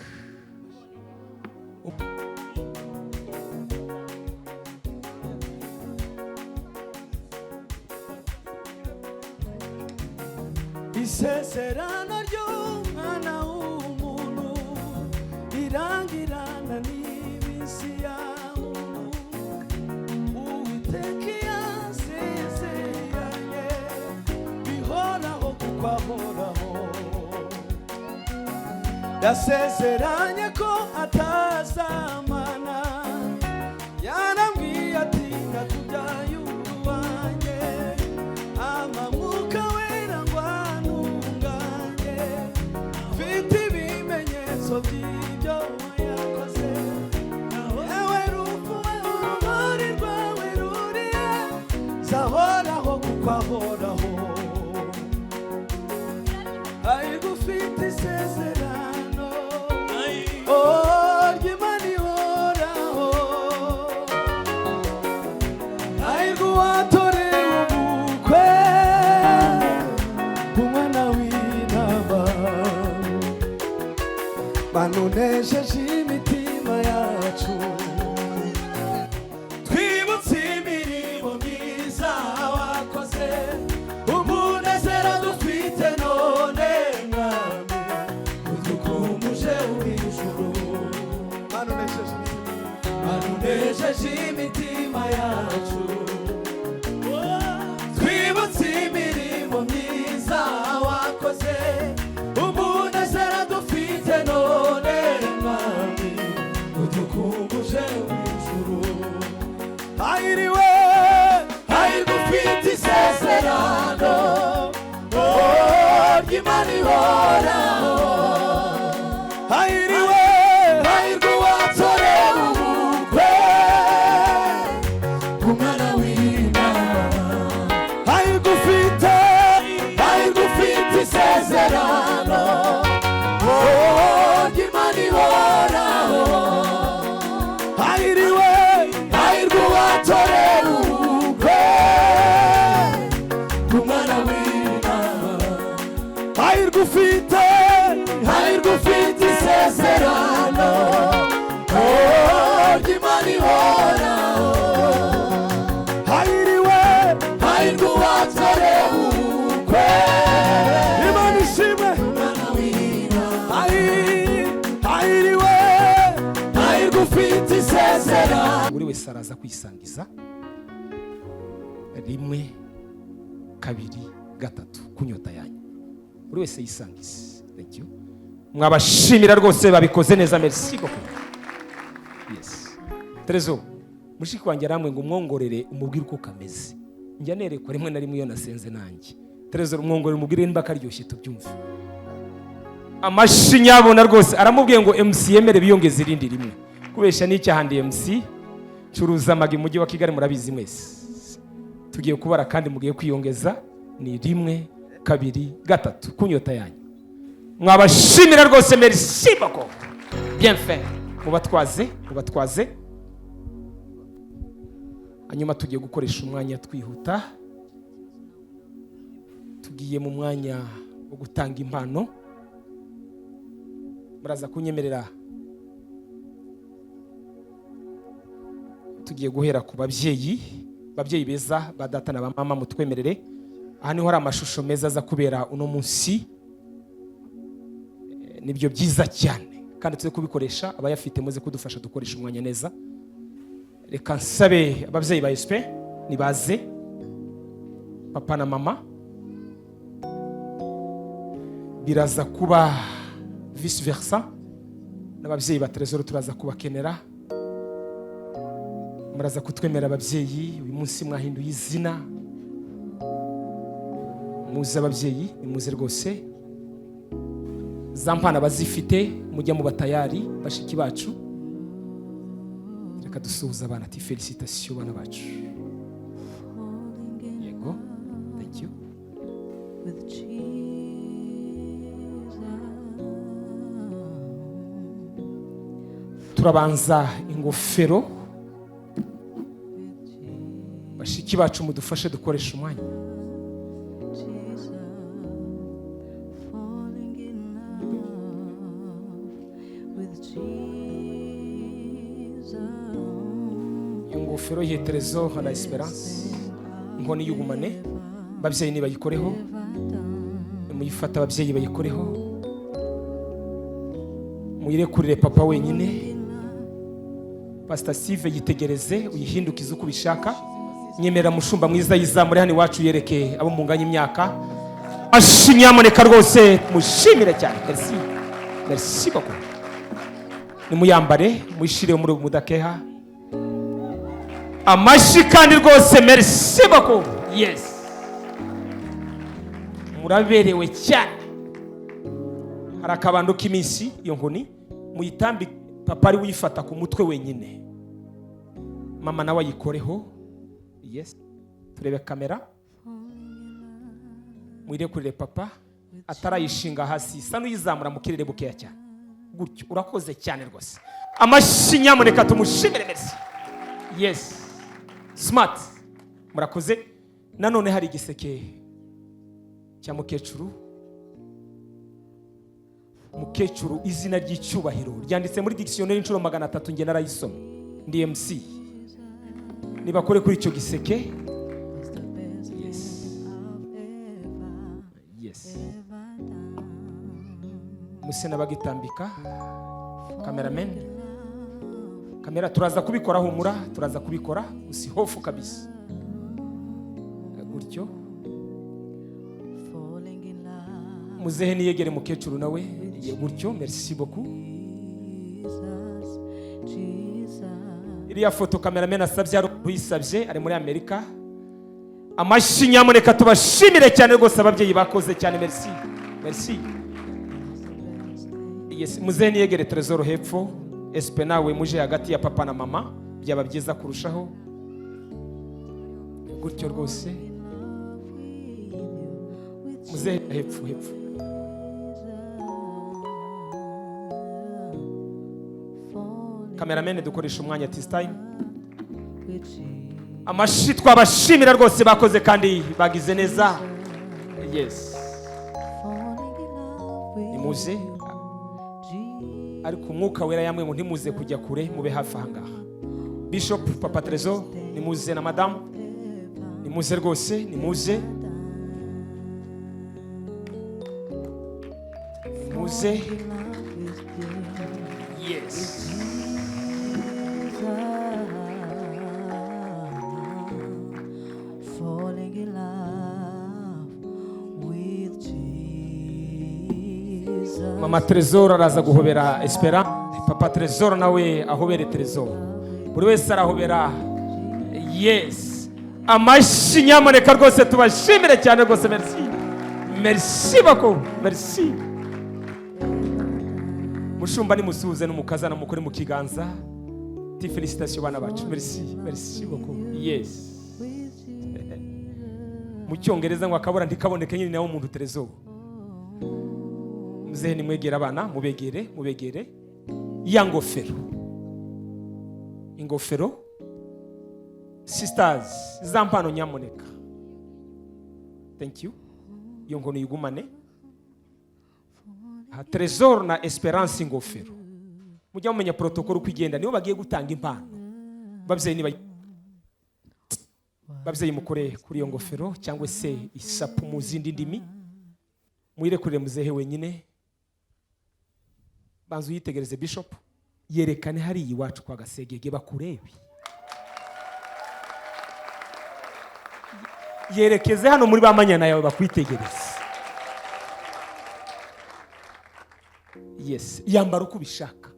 isezerano ry'umwana w'umuntu rirangirana n'iminsi ya muntu. Uwiteka yasezeranye bihoraho kuko ahoraho, yasezeranye ko atazamana, yarambwiye ati ndakubyaye uwanjye, amamwuka wera ngo antunganye, mfite ibimenyetso by'ibyo yakoze. Yewe rupfu we urumuri rwawe rurihe, zahoraho kuko ahoraho, ayigufite isezerano ry'Imana ihoraho, ayirwa uwatorewe ubukwe bw'umwana w'intama, banunesheje imitima yacu, twibutse imirimo myiza wakoze, umunezero dufite none mwami, udukumuje w'ijuru, banunesheje imitima yacu, twibutse imirimo myiza wakoze, umunezero dufite none mwami, udukumuje w'ijuru. Ayiriwe ayigufite isezerano ry'Imana ihoraho, ayiriwe ayirwa uwatorewe ubukwe bw'umwana w'intama, ayigufite isezerano ry'Imana ihoraho, ayiriwe ayirwa uwatorewe ubukwe bw'umwana w'intama, ayirwa ufite isezerano ry'Imana ihoraho, ayiriwe ayirwa uwatorewe ubukwe, Imana ishimwe, ayiriwe ayirwa ufite isezerano. buri wese araza kwisangiza 1 2 3 kunyota yanyu, buri wese yisangize. Thank you. Mwabashimira rwose, babikoze neza. Merci beaucoup. Yes. Trezor, mushiki wanjye aramwe ngo umwongorere umubwire uko kameze, njya nerekwa rimwe na rimwe iyo nasenze nanjye. Trezor, umwongorere umubwire nimba karyoshye tubyumve. Amashi nyabona rwose, aramubwiye ngo MC yemere biyongeze irindi rimwe, kubesha n'icyahandi MC curuza amagi mujyi wa Kigali, murabizi mwese. Tugiye kubara kandi mugiye kwiyongeza, ni 1 2 3 kunyota yanyu. Mwabashimira rwose, merci beaucoup. Bien fait. Mubatwaze. Hanyuma tugiye gukoresha umwanya twihuta. Tugiye mu mwanya wo gutanga impano. Muraza kunyemerera. Tugiye guhera ku babyeyi beza ba data na ba mama, mutwemerere. Aha niho hari amashusho meza aza kubera uno munsi. Nibyo byiza cyane kandi tuze kubikoresha, abayafite muze kudufasha dukoresha umwanya neza. Reka nsabe ababyeyi ba SP nibaze, papa na mama. Biraza kuba vice versa, n'ababyeyi ba Trezor turaza kubakenera. Muraza kutwemera ababyeyi, uyu munsi mwahinduye izina. Muze ababyeyi, nimuze rwose. Zampana bazifite mujya mu batayari bashiki bacu. Reka dusuhuza abana ati félicitations bana bacu. Yego, thank you. Turabanza ingofero, bashiki bacu mudufashe dukoresha umwanya. Ingofero ye Trezor na Esperance, inkoni y'ubumane, babyeyi nibayikoreho. muyifata ababyeyi bayikoreho, muyirekurire papa wenyine. Pastor Steve yitegereze uyihindukize uko ubishaka. Nyemera mushumba mwiza yizamure hano iwacu yereke abo munganya imyaka. Ashinyamuneka rwose mushimire cyane. Merci. Merci beaucoup. Nimuyambare muyishire muri mudakeha. Amashi kandi rwose merci beaucoup. Yes. Muraberewe cyane. Hari akabando k'iminsi iyo nkoni muyitambi papa ari uyifata ku mutwe wenyine. Mama nawe ayikoreho. Yes. Turebe kamera. Muyirekurire papa atarayishinga hasi. Sa n'uyizamura mu kirere bukeya cyane. Gutyo urakoze cyane rwose. Amashi nyamuneka tumushimire merci. Yes. Smart. Murakoze. Nanone hari igiseke cya mukecuru. Mukecuru izina ry'icyubahiro ryanditse muri dictionnaire inshuro 300 nge narayisoma. Ndi MC. Niba kore kuri icyo giseke. Yes. Yes. Musena bagitambika. Cameraman. Kamera turaza kubikora humura, turaza kubikora usihofu kabisa. Gutyo. Muzehe niyegere mukecuru nawe gutyo. Merci beaucoup. Iriya foto cameraman asabye ari uyisabye ari muri Amerika. Amashi nyamuneka tubashimire cyane rwose ababyeyi bakoze cyane. Merci. Merci. Yes, muzehe niyegere Trezor hepfo. Espe nawe muje hagati ya papa na mama byaba byiza kurushaho. Gutyo rwose. Muzehe hepfo. Cameraman dukoresha umwanya this time. Amashi twabashimira rwose bakoze kandi bagize neza. Yes. Nimuze ariko umwuka wera yamwe ngo ntimuze kujya kure mube hafi ahangaha. Bishop Papa Trezor nimuze na madame nimuze rwose nimuze. Nimuze. Yes. Mama Trezor araza guhobera Esperance. Papa Trezor nawe ahobere Trezor. Buri wese arahobera. Yes. Amashi nyamuneka rwose tubashimire cyane rwose. Merci. Merci beaucoup. Merci. Mushumba ni musuze n'umukazana mukuri mu kiganza. Ti félicitations bana bacu. Merci. Merci beaucoup. Yes. Mu cyongereza ngo akabura ndikaboneke nyine nawo umuntu Trezor. Muzehe nimwegera abana mubegere ya ngofero. Ingofero sisters zampano nyamuneka. Thank you. Iyo ngono yigumane. Trezor na Esperance ingofero. Mujya mumenya protocol kwigenda niyo bagiye gutanga impano. Babyeyi mukore kuri iyo ngofero cyangwa se isapu mu zindi ndimi. Muyirekurire muzehe wenyine. Banzu yitegereze Bishop yerekane hari iwacu kwa Gasegege bakurebe. Yerekeze hano muri bamanyana yawe bakwitegereze. Yes, yambara uko bishaka.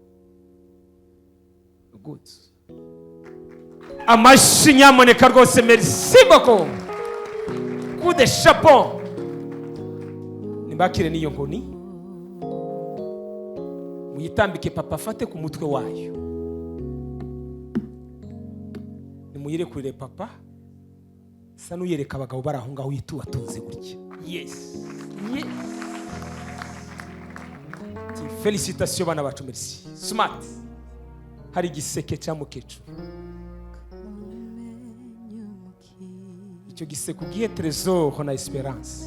Good. Amashi nyamuneka rwose merci beaucoup. Coup de chapeau. Nimbakire niyo nkoni. Muyitambike papa afate ku mutwe wayo. Nimuyirekurire papa. Sa n'uyereka abagabo baraho ngaho yitu watunze gutya. Yes. Yes. Félicitations bana bacu merci. Smart. Hari giseke cya mukecuru. Icyo giseke ugiye Trezor na Esperance.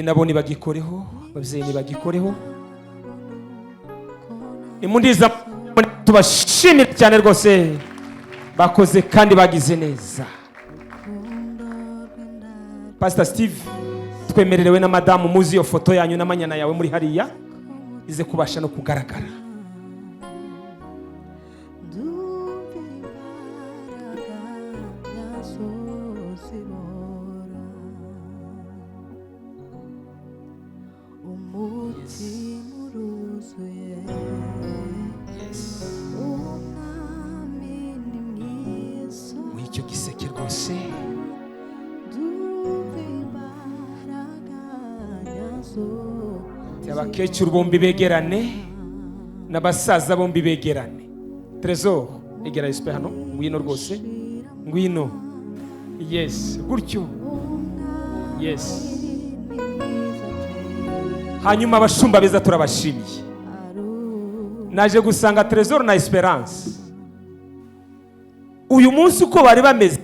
Nabo nibagikoreho, babyeyi nibagikoreho. Imundiza tubashimire cyane rwose bakoze kandi bagize neza. Pastor Steve twemererewe na madamu muzi iyo foto yanyu n'amanyana yawe muri hariya ize kubasha no kugaragara. Icyo giseke rwose abakecuru bombi begerane n'abasaza bombi begerane. Trésor egera ispe hano, ngwino rwose, ngwino. Yes, gutyo. Yes. Hanyuma abashumba beza turabashimiye. Naje gusanga Trésor na Esperance uyu munsi uko bari bameze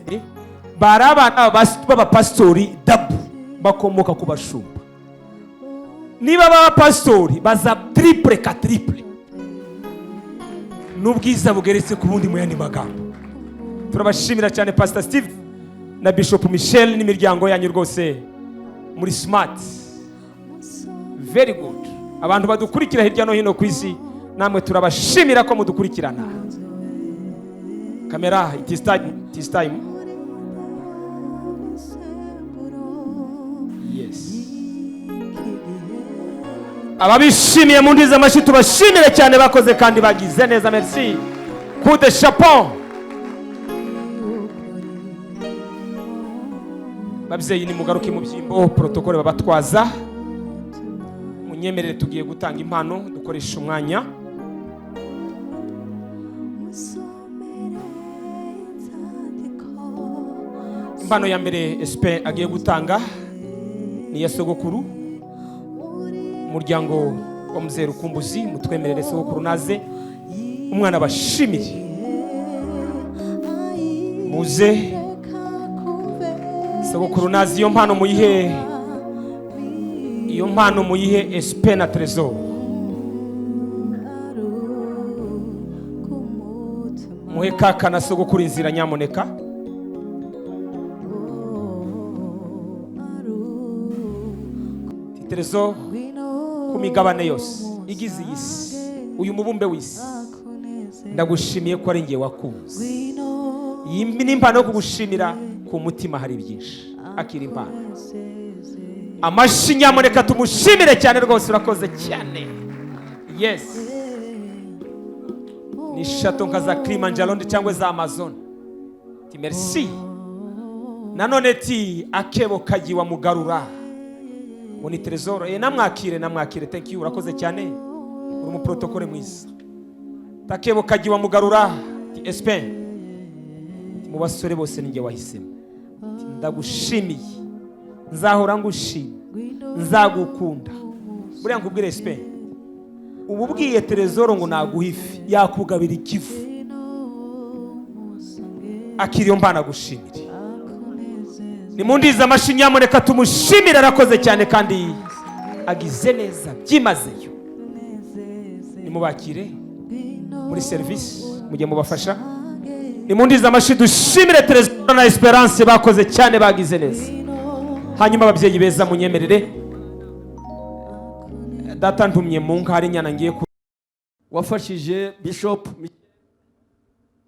bari abana b'abapastori dabu bakomoka ku bashumba. Niba b'abapastori baza triple ka triple n'ubwiza bugeretse ku bundi mu yandi magambo. Turabashimira cyane Pastor Steve na Bishop Michel n'imiryango yanyu rwose muri smart, very good. Abantu badukurikira hirya no hino ku isi namwe turabashimira ko mudukurikirana. Kamera, it is time. Yes. Ababishimiye mu ndiza amashi tubashimire cyane bakoze kandi bagize neza. Merci. Coup de chapeau. Babyeyi ni mugaruke mu byimbo protocole babatwaza. Munyemerere tugiye gutanga impano dukoresha umwanya. Impano ya mbere SP agiye gutanga ni ya sogokuru, umuryango wa Mzee Rukumbuzi. Mutwemerere sogokuru naze umwana bashimire. Muze sogokuru naze iyo mpano muyihe, iyo mpano muyihe SP na Trésor. Muhe kaka na sogokuru inzira nyamuneka. Trésor ku migabane yose igize isi, uyu mubumbe w'isi, ndagushimiye ko ari ngiye wakunze. Yimbi n'impano yo kugushimira ku mutima hari byinshi. Akira impano. Amashi nyamuneka tumushimire cyane rwose, urakoze cyane. Yes. Ni shato nka za Kilimanjaro cyangwa za Amazon. Ti merci. Nanone ti akebo kagiwa mugarura. Muni Trésor namwakire thank you, urakoze cyane. Uri mu protocole mwiza. Takebo kagiwa mugarura ti Espagne. Mu basore bose ninge wahisemo. Ndagushimiye. Nzahora ngushima. Nzagukunda. Buriya nkubwire Espagne. Ububwiye Trésor ngo naguhifi yakugabira ikivu. Akiriyo mbana gushimira. Nimundiza amashi nyamuneka tumushimira, arakoze cyane kandi agize neza byimazeyo. Nimubakire muri service mujye mubafasha. Nimundiza amashi dushimire Trésor na Esperance bakoze cyane bagize neza. Hanyuma ababyeyi beza munyemerere data ntumye mu nka hari nyana ngiye wafashije Bishop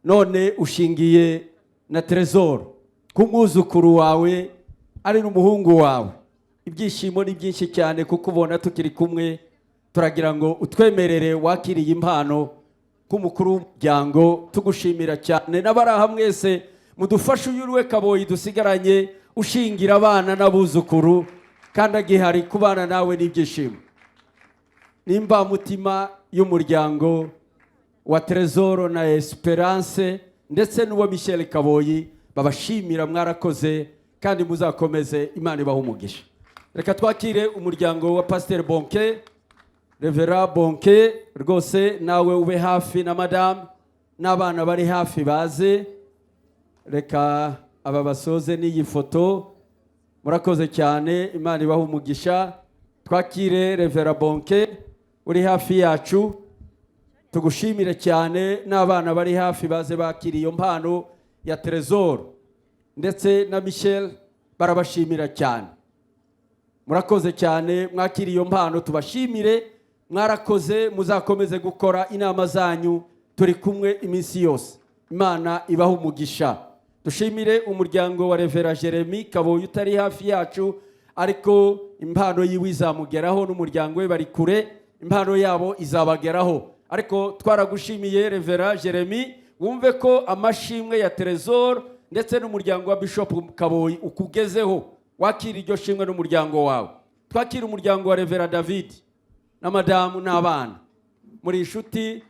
none ushingiye na Trésor kumwuzukuru wawe ari n'umuhungu wawe. Ibyishimo ni byinshi cyane kuko ubona tukiri kumwe. Turagira ngo utwemerere wakiriye impano k'umukuru w'umuryango. Tugushimira cyane n'abaraha mwese mudufashe uyurwe kaboyi dusigaranye ushingira abana n'abuzukuru kandi agihari kubana nawe n'ibyishimo. Nimba mutima y'umuryango wa Trésor na Esperance ndetse n'uwa Michel Kaboyi babashimira, mwarakoze kandi muzakomeze, Imana ibahe umugisha. Reka twakire umuryango wa Pasteur Bonke, Reverend Bonke, rwose nawe ube hafi na madame n'abana bari hafi baze. Reka aba basoze n'iyi foto, murakoze cyane, Imana ibahe umugisha. Twakire Reverend Bonke uri hafi yacu, tugushimire cyane n'abana bari hafi baze bakiriye iyo mpano ya Trésor ndetse na Michel barabashimira cyane. Murakoze cyane, mwakiriye iyo mpano, tubashimire. Mwarakoze, muzakomeze gukora inama zanyu, turi kumwe iminsi yose. Imana ibaho umugisha. Dushimire umuryango wa Revera Jeremy Kaboyi utari hafi yacu, ariko impano yiwe izamugeraho, n'umuryango we bari kure, impano yabo izabageraho. Ariko twaragushimiye Revera Jeremy, wumve ko amashimwe ya Trezor ndetse n'umuryango wa Bishop Kaboyi ukugezeho. Wakira iryo shimwe n'umuryango wawe. Twakira umuryango wa Revera David na madamu n'abana. Muri inshuti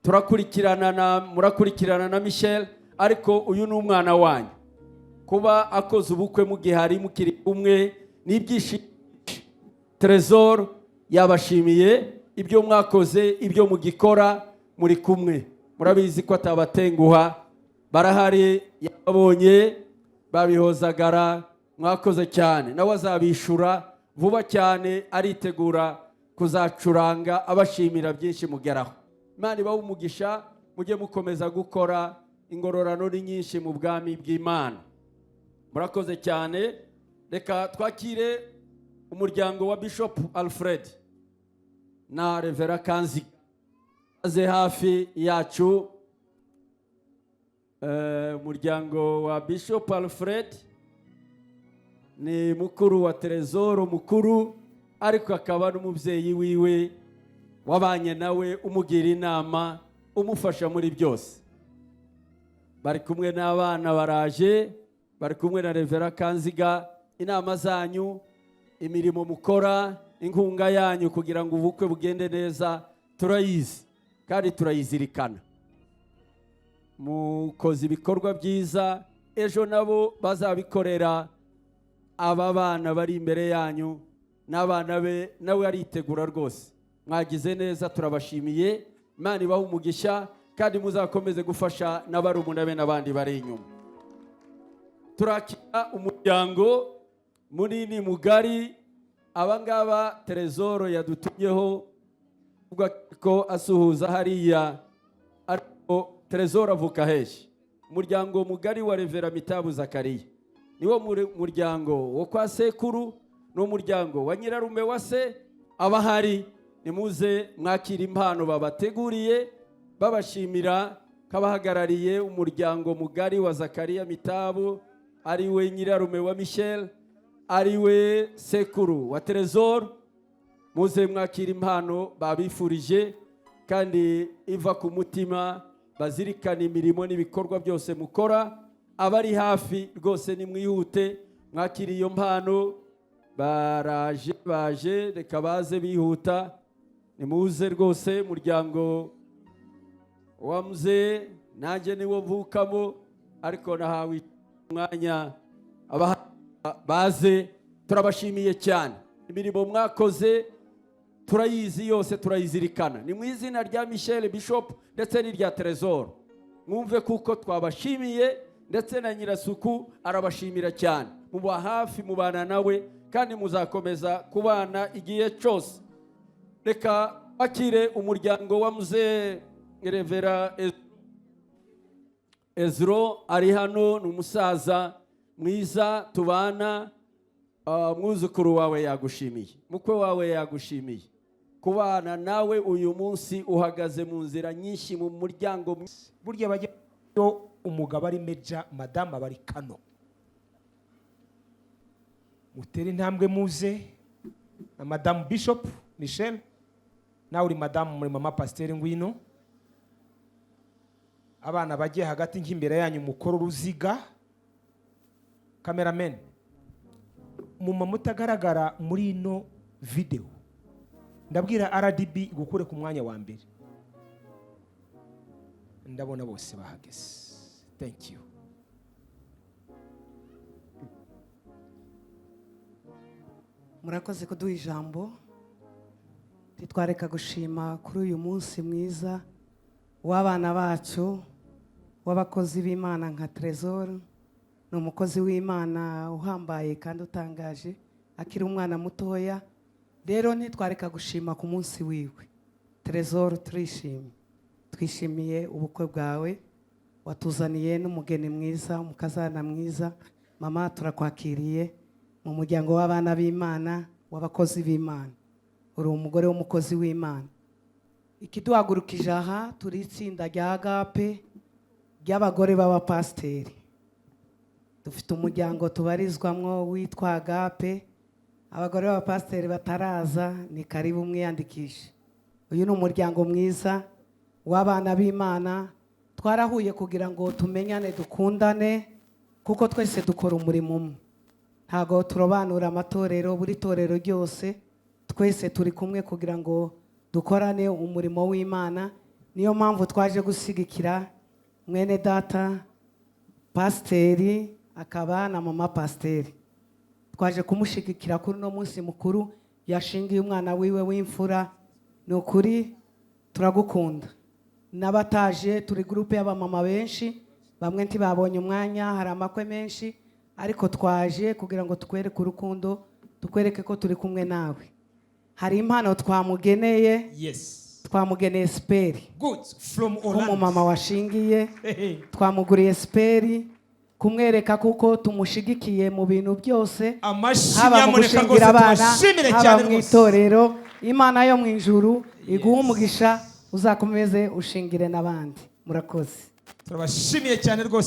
murakurikirana na Michel, ariko uyu ni umwana wanyu. Kuba akoze ubukwe mu gihe hari mukiri kumwe n'ibyishimo. Trezor yabashimiye ibyo mwakoze, ibyo mugikora muri kumwe. Murabizi ko atabatenguha, barahari, yababonye babihozagara. Mwakoze cyane, nawe azabishura vuba cyane, aritegura kuzacuranga abashimira byinshi mugeraho. Imana ibahe umugisha, mujye mukomeza gukora, ingororano ni nyinshi mu bwami bw'Imana. Murakoze cyane. Reka twakire umuryango wa Bishop Alfred na Revera Kanziga aze hafi yacu. Umuryango wa Bishop Alfred ni mukuru wa Trezor mukuru, ariko akaba n'umubyeyi wiwe, wabanye nawe, umugira inama, umufasha muri byose. Bari kumwe n'abana baraje, bari kumwe na Revera Kanziga. Inama zanyu, imirimo mukora, inkunga yanyu kugira ngo ubukwe bugende neza turayizi kandi turayizirikana. Mukoze ibikorwa byiza, ejo nabo bazabikorera aba bana bari imbere yanyu, n'abana be nawe aritegura rwose. Mwagize neza, turabashimiye. Imana ibahe umugisha, kandi muzakomeze gufasha n'abarumuna be n'abandi bari inyuma. Turakira umuryango munini mugari. Abangaba Trezor yadutumyeho ko asuhuza hariya, ariko Trezor avuka heshi. Umuryango mugari wa Revera Mitabu Zakariya niwo muryango wo kwa sekuru, n'umuryango wa nyirarume wa se. Abahari nimuze mwakira impano babateguriye, babashimira kabahagarariye umuryango mugari wa Zakariya Mitabu, ari we nyirarume wa Michel, ari we sekuru wa Trezor. Muze mwakira impano babifurije, kandi iva ku mutima, bazirikana imirimo n'ibikorwa byose mukora. Abari hafi rwose nimwihute mwakira iyo mpano. Baje, reka baze bihuta. Nimuze rwose, muryango wa mzee, nanjye niwo mvukamo, ariko nahawe umwanya baze. Turabashimiye cyane, imirimo mwakoze turayizi yose, turayizirikana. Ni mu izina rya Michel Bishop ndetse n'irya Trezor, mwumve kuko twabashimiye, ndetse na Nyirasuku arabashimira cyane. Muba hafi, mubana nawe, kandi muzakomeza kubana igihe cyose. Reka bakire umuryango wa mzee Revera Ezro, ari hano, ni umusaza mwiza tubana. Mwuzukuru wawe yagushimiye, mukwe wawe yagushimiye kubana nawe uyu munsi. Uhagaze mu nzira nyinshi mu muryango. Burya bajya yo umugabo ari Meja, madama bari Kano. Mutere intambwe muze na Madame Bishop Michel, nawe uri Madame muri Mama Pasteur ngwino. Abana bagiye hagati nk'imbere yanyu mukoro uruziga. Cameraman, muma mutagaragara muri ino video, ndabwira RDB gukure ku mwanya wa mbere. Ndabona bose bahageze. Thank you. Murakoze kuduha ijambo. Titwareka gushima kuri uyu munsi mwiza w'abana bacu, w'abakozi b'Imana nka Trezor. Ni umukozi w'Imana uhambaye kandi utangaje, akiri umwana mutoya. Rero ntitwareka gushima ku munsi wiwe. Trezor, twishimiye ubukwe bwawe, watuzaniye n'umugeni mwiza, umukazana mwiza. mama turakwakiriye mu muryango w'abana b'Imana w'abakozi b'Imana. Uri umugore w'umukozi w'Imana. Ikiduhagurukije aha turi itsinda rya Agape ry'abagore b'abapasiteri. Dufite umuryango tubarizwamwo witwa Agape. Abagore b'abapasiteri bataraza ni karibu mwiyandikishe. Uyu ni umuryango mwiza w'abana b'Imana. Twarahuye kugira ngo tumenyane dukundane kuko twese dukora umurimo umwe. Ntago turobanura amatorero, buri torero ryose twese turi kumwe kugira ngo dukorane umurimo w'Imana. Niyo mpamvu twaje gusigikira mwene data pasiteri akaba na mama pasiteri. Twaje kumushigikira kuri no munsi mukuru yashingiye umwana wiwe w'imfura. Ni ukuri turagukunda. N'abataje turi groupe y'abamama benshi, bamwe ntibabonye umwanya, hari amakwe menshi, ariko twaje kugira ngo tukwereke urukundo, tukwereke ko turi kumwe nawe. Hari impano twamugeneye. Yes. Twamugeneye speri. Good. From Orlando. Umumama washingiye. Twamuguriye speri kumwereka kuko tumushigikiye mu bintu byose. Haba mu gushingira abana, haba mu itorero. Imana yo mu ijuru iguha umugisha uzakomeze ushingire n'abandi. Murakoze. Turabashimiye cyane rwose.